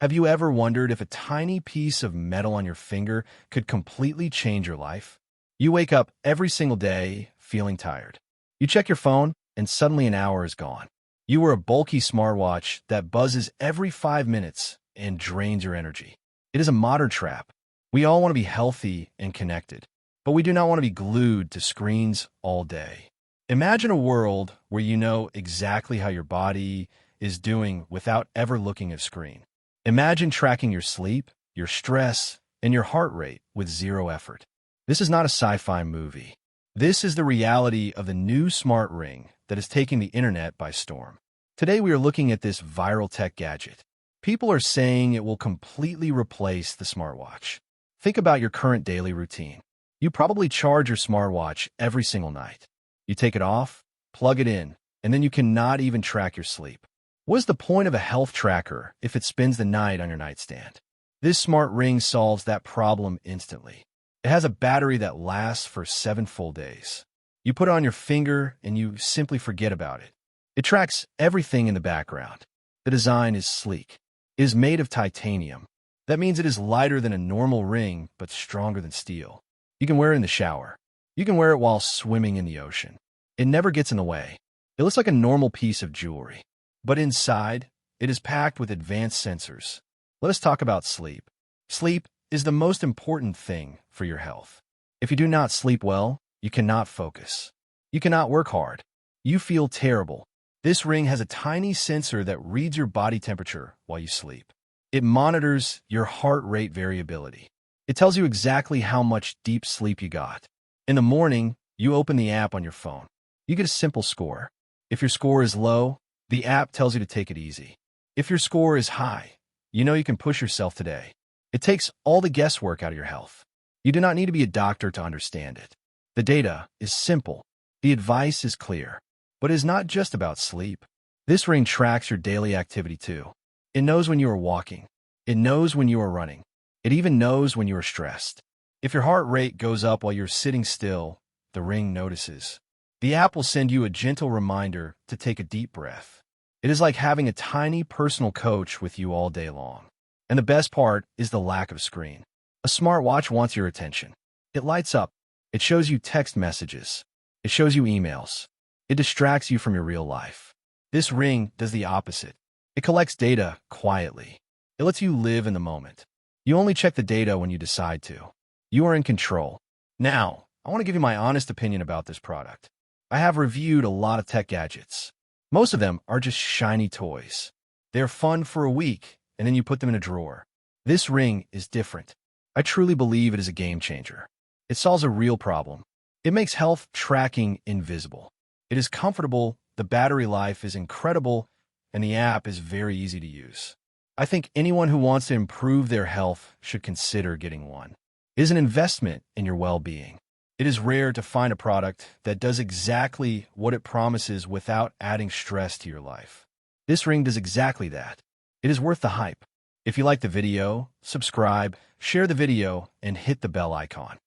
Have you ever wondered if a tiny piece of metal on your finger could completely change your life? You wake up every single day feeling tired. You check your phone, and suddenly an hour is gone. You wear a bulky smartwatch that buzzes every 5 minutes and drains your energy. It is a modern trap. We all want to be healthy and connected, but we do not want to be glued to screens all day. Imagine a world where you know exactly how your body is doing without ever looking at a screen. Imagine tracking your sleep, your stress, and your heart rate with zero effort. This is not a sci-fi movie. This is the reality of the new smart ring that is taking the internet by storm. Today we are looking at this viral tech gadget. People are saying it will completely replace the smartwatch. Think about your current daily routine. You probably charge your smartwatch every single night. You take it off, plug it in, and then you cannot even track your sleep. What is the point of a health tracker if it spends the night on your nightstand? This smart ring solves that problem instantly. It has a battery that lasts for 7 full days. You put it on your finger and you simply forget about it. It tracks everything in the background. The design is sleek. It is made of titanium. That means it is lighter than a normal ring, but stronger than steel. You can wear it in the shower. You can wear it while swimming in the ocean. It never gets in the way. It looks like a normal piece of jewelry. But inside, it is packed with advanced sensors. Let us talk about sleep. Sleep is the most important thing for your health. If you do not sleep well, you cannot focus. You cannot work hard. You feel terrible. This ring has a tiny sensor that reads your body temperature while you sleep. It monitors your heart rate variability. It tells you exactly how much deep sleep you got. In the morning, you open the app on your phone. You get a simple score. If your score is low, the app tells you to take it easy. If your score is high, you know you can push yourself today. It takes all the guesswork out of your health. You do not need to be a doctor to understand it. The data is simple. The advice is clear. But it is not just about sleep. This ring tracks your daily activity too. It knows when you are walking. It knows when you are running. It even knows when you are stressed. If your heart rate goes up while you're sitting still, the ring notices. The app will send you a gentle reminder to take a deep breath. It is like having a tiny personal coach with you all day long. And the best part is the lack of screen. A smartwatch wants your attention. It lights up. It shows you text messages. It shows you emails. It distracts you from your real life. This ring does the opposite. It collects data quietly. It lets you live in the moment. You only check the data when you decide to. You are in control. Now, I want to give you my honest opinion about this product. I have reviewed a lot of tech gadgets. Most of them are just shiny toys. They're fun for a week, and then you put them in a drawer. This ring is different. I truly believe it is a game changer. It solves a real problem. It makes health tracking invisible. It is comfortable, the battery life is incredible, and the app is very easy to use. I think anyone who wants to improve their health should consider getting one. It is an investment in your well-being. It is rare to find a product that does exactly what it promises without adding stress to your life. This ring does exactly that. It is worth the hype. If you like the video, subscribe, share the video, and hit the bell icon.